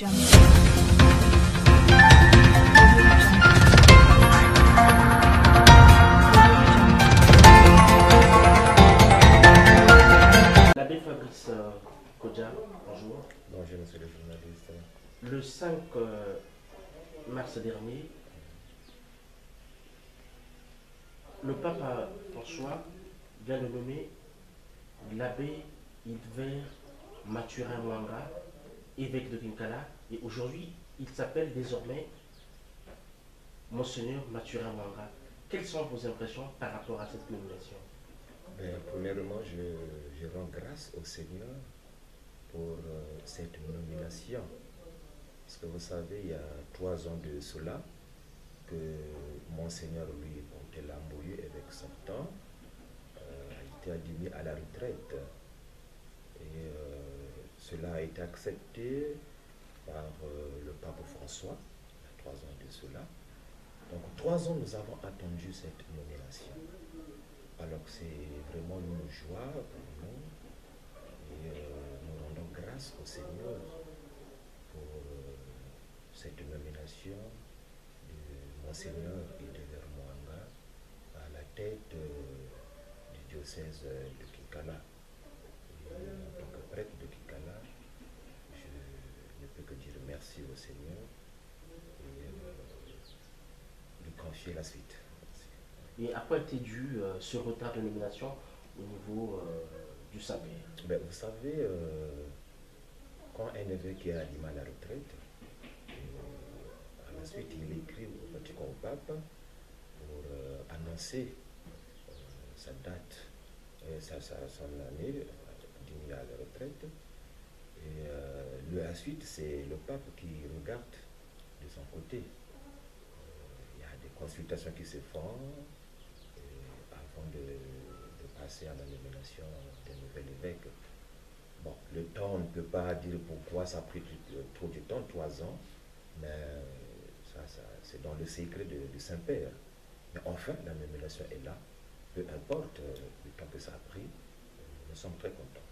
L'abbé Fabrice Kodja, bonjour. Bonjour, monsieur le journaliste. Le 5 mars dernier, le pape François vient de nommer l'abbé Hilbert Mathurin Mwanga, évêque de Kinkala, et aujourd'hui, il s'appelle désormais Monseigneur Mathurin Mwanga. Quelles sont vos impressions par rapport à cette nomination? Premièrement, je rends grâce au Seigneur pour cette nomination. Parce que vous savez, il y a 3 ans de cela, que Monseigneur Louis Pontelamboyou, évêque sortant, a été admis à la retraite. Et cela a été accepté par le pape François, il y a 3 ans de cela. Donc 3 ans, nous avons attendu cette nomination. Alors c'est vraiment une joie pour nous et nous rendons grâce au Seigneur pour cette nomination de Monseigneur Hilbert Mwanga à la tête du diocèse de Kinkala. Et en tant que prêtre de Kinkala, je ne peux que dire merci au Seigneur et lui confier la suite. Et à quoi était dû ce retard de nomination au niveau du Saint-Père? Vous savez, quand un évêque est animé à la retraite, à la suite il écrit au Vatican au pape pour annoncer sa date, son année d'admis à la retraite. Et la suite, c'est le pape qui regarde de son côté. Il y a des consultations qui se font avant de passer à la nomination d'un nouvel évêque. Bon, le temps, on ne peut pas dire pourquoi ça a pris trop de temps, 3 ans, mais ça c'est dans le secret du Saint-Père. Mais enfin, la nomination est là, peu importe le temps que ça a pris, nous sommes très contents.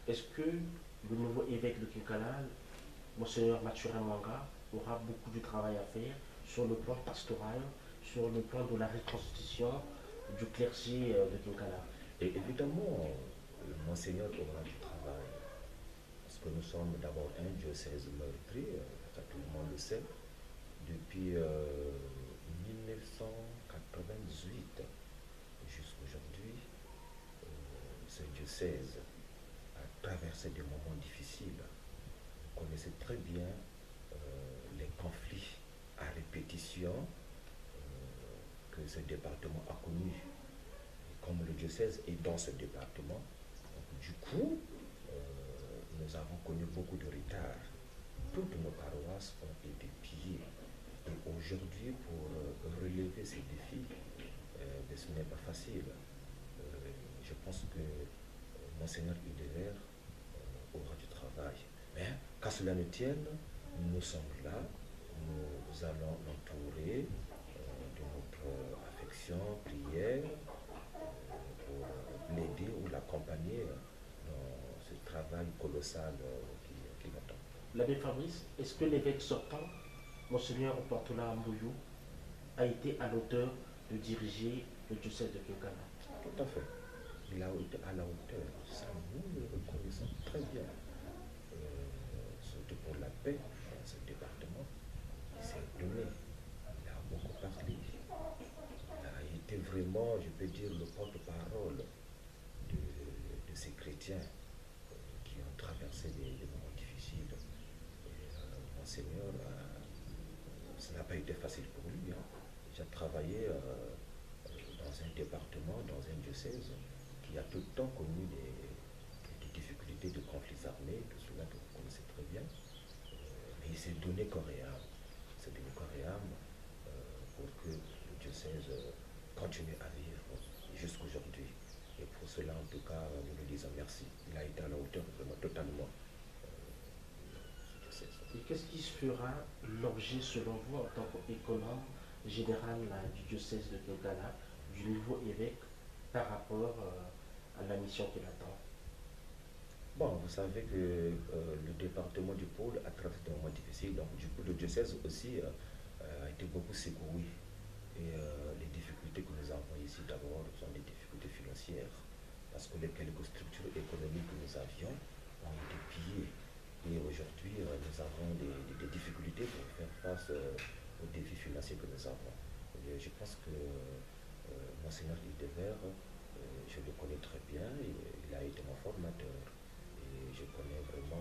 Est-ce que le nouveau évêque de Kinkala, Monseigneur Mathurin Mwanga, aura beaucoup de travail à faire sur le plan pastoral, sur le plan de la reconstitution du clergé de Kinkala? Et évidemment, le Monseigneur aura du travail, parce que nous sommes d'abord un diocèse meurtri, ça tout le monde le sait, depuis 1998 jusqu'à aujourd'hui. Ce diocèse a traversé des moments difficiles. Vous connaissez très bien les conflits à répétition que ce département a connus. Comme le diocèse est dans ce département, donc, du coup, nous avons connu beaucoup de retard. Toutes nos paroisses ont été pillées. Et aujourd'hui, pour relever ces défis, ce n'est pas facile. Je pense que Monseigneur Hilbert aura du travail. Mais qu'à cela ne tienne, nous sommes là, nous allons l'entourer de notre affection, prière, pour l'aider ou l'accompagner dans ce travail colossal qui l'attend. L'abbé Fabrice, est-ce que l'évêque sortant, Monseigneur Pontelamboyou, a été à l'auteur de diriger le diocèse de Kinkala? Tout à fait. Il a été à la hauteur. Ça, nous le reconnaissons très bien. Surtout pour la paix dans ce département. Il s'est donné. Il a beaucoup parlé. Il a été vraiment, je peux dire, le porte-parole de ces chrétiens qui ont traversé des moments difficiles. Et, Monseigneur, ça n'a pas été facile pour lui. Il a travaillé dans un département, dans un diocèse qui a tout le temps connu des difficultés de conflits armés, tout cela que vous connaissez très bien. Mais il s'est donné corps et âme. Il s'est donné corps et âme pour que le diocèse continue à vivre jusqu'aujourd'hui. Et pour cela, en tout cas, nous lui disons merci. Il a été à la hauteur vraiment totalement du diocèse. Et qu'est-ce qui fera l'objet, selon vous, en tant qu'économe général du diocèse de Kinkala, du nouveau évêque par rapport à la mission qu'il attend? Bon, vous savez que le département du Pôle a traversé des moments difficiles, donc du coup le diocèse aussi a été beaucoup secoué. Et les difficultés que nous avons ici d'abord sont des difficultés financières, parce que les quelques structures économiques que nous avions ont été pillées. Et aujourd'hui, nous avons des difficultés pour faire face aux défis financiers que nous avons. Et je pense que Monseigneur Hildebert, je le connais très bien, il a été mon formateur. Et je connais vraiment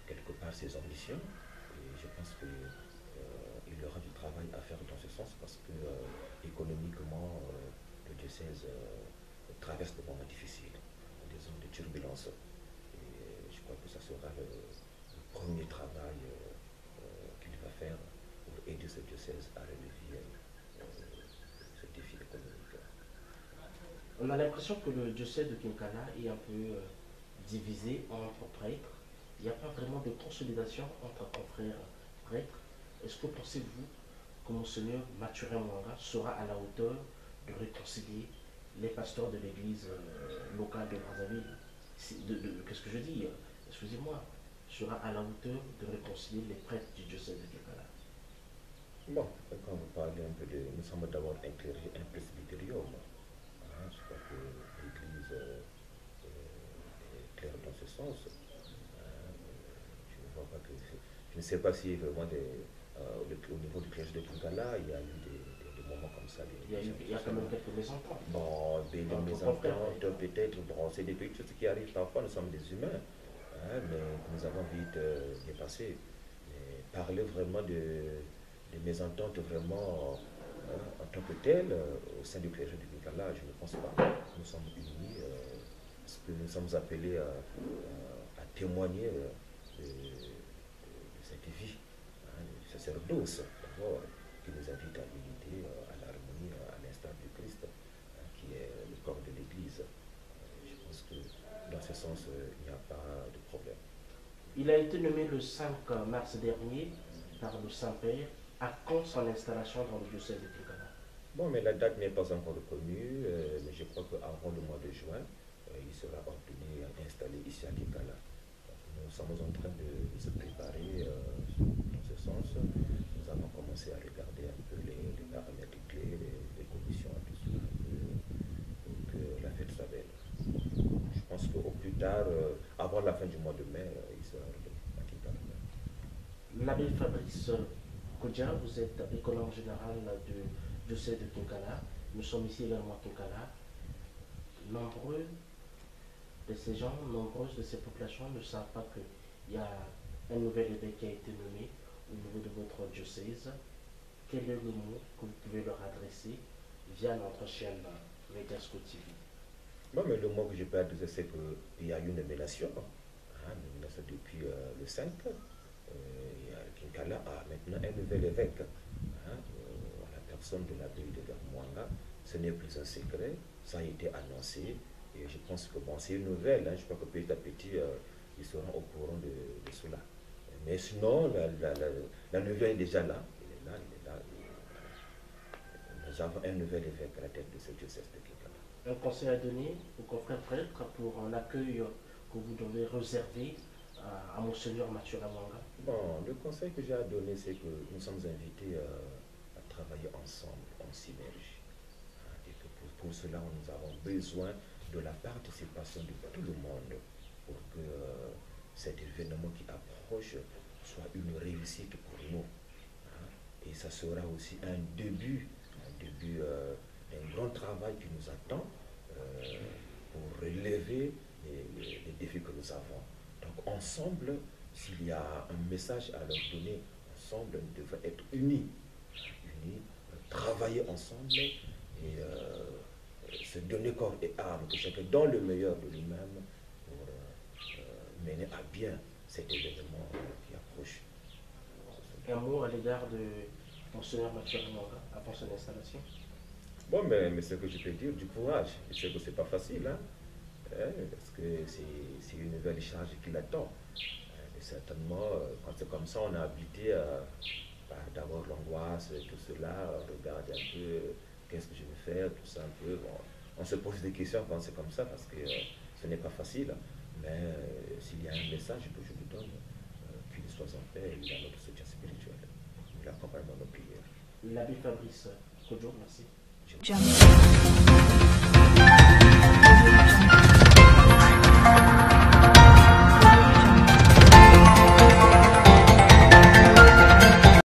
quelque part ses ambitions. Et je pense que il aura du travail à faire dans ce sens parce que économiquement, le diocèse traverse des moments difficiles, des zones de turbulence. Et je crois que ça sera le premier travail qu'il va faire pour aider ce diocèse à relever ce défi économique. On a l'impression que le diocèse de Kinkala est un peu divisé entre prêtres. Il n'y a pas vraiment de consolidation entre confrères prêtres. Est-ce que pensez-vous que Monseigneur Mathurin Mwanga sera à la hauteur de réconcilier les pasteurs de l'église locale de Brazzaville? Qu'est-ce que je dis? Excusez-moi. Sera à la hauteur de réconcilier les prêtres du diocèse de Kinkala? Bon, quand vous parlez un peu de... Nous sommes d'abord un presbytérium. Hein, je crois que l'Église est claire dans ce sens. Hein, je ne vois pas que... Je ne sais pas si vraiment au niveau du clergé de Kinkala, il y a eu des moments comme ça. Il y a quand même quelques mésententes. Bon, des mésententes, peut-être, bon, c'est des petites choses qui arrivent parfois, nous sommes des humains, hein, mais nous avons vite dépassé. Mais parler vraiment des mésententes vraiment en tant que telles au sein du clergé du Kinkala, je ne pense pas. Nous sommes unis parce que nous sommes appelés à témoigner de cette vie, hein, du sacerdoce d'abord, qui nous invite à l'unité, à l'harmonie, à l'instar du Christ, hein, qui est le corps de l'Église. Je pense que dans ce sens, il n'y a pas de problème. Il a été nommé le 5 mars dernier par le Saint-Père. À quand son installation dans le diocèse de Kinkala? Bon, mais la date n'est pas encore connue, mais je crois qu'avant le mois de juin, il sera ordonné et installé ici à Kinkala. Nous sommes en train de se préparer dans ce sens. Nous avons commencé à regarder un peu les paramètres clés, les conditions à tout cela, pour que la fête soit belle. Je pense qu'au plus tard, avant la fin du mois de mai, il sera ordonné à Kinkala. L'abbé Fabrice Kodja, vous êtes économe général du diocèse de Kinkala. Nous sommes ici également à Kinkala. Nombreux de ces gens, nombreuses de ces populations ne savent pas qu'il y a un nouvel évêque qui a été nommé au niveau de votre diocèse. Quel est le mot que vous pouvez leur adresser via notre chaîne Mediasco TV? Bon, mais le mot que je peux adresser, c'est qu'il y a eu une nomination, hein, une nomination depuis le 5. Kinkala a maintenant un nouvel évêque, hein, la personne de l'abbé de Mwanga. Ce n'est plus un secret, ça a été annoncé. Et je pense que bon, c'est une nouvelle, hein, je crois que petit à petit, ils seront au courant de cela. Mais sinon, la nouvelle est déjà là. Il est là, il est là. Nous avons un nouvel évêque à la tête de ce diocèse de Kinkala. Un conseil à donner aux confrères prêtres pour l'accueil que vous devez réserver à Monseigneur Mathurin Mwanga? Bon, le conseil que j'ai à donner, c'est que nous sommes invités à travailler ensemble, en synergie. Hein, et que pour cela, nous avons besoin de la participation de tout le monde pour que cet événement qui approche soit une réussite pour nous. Hein. Et ça sera aussi un début d'un grand travail qui nous attend pour relever les défis que nous avons. Donc ensemble, s'il y a un message à leur donner, ensemble, nous devons être unis, travailler ensemble et se donner corps et âme, que chacun dans le meilleur de lui-même pour mener à bien cet événement qui approche. Un mot à l'égard de Monseigneur Mathurin Mwanga avant son installation? Bon, mais ce que je peux dire, du courage. Je sais que c'est pas facile, hein, parce que c'est une nouvelle charge qui l'attend. Et certainement, quand c'est comme ça, on a habité d'avoir l'angoisse, tout cela, regarder un peu qu'est-ce que je vais faire, tout ça un peu. Bon, on se pose des questions quand c'est comme ça, parce que ce n'est pas facile. Mais s'il y a un message que je vous donne, qu'il soit en paix, il a notre soutien spirituel. Il accompagne dans nos prières. L'abbé Fabrice Kodjo, merci. Je-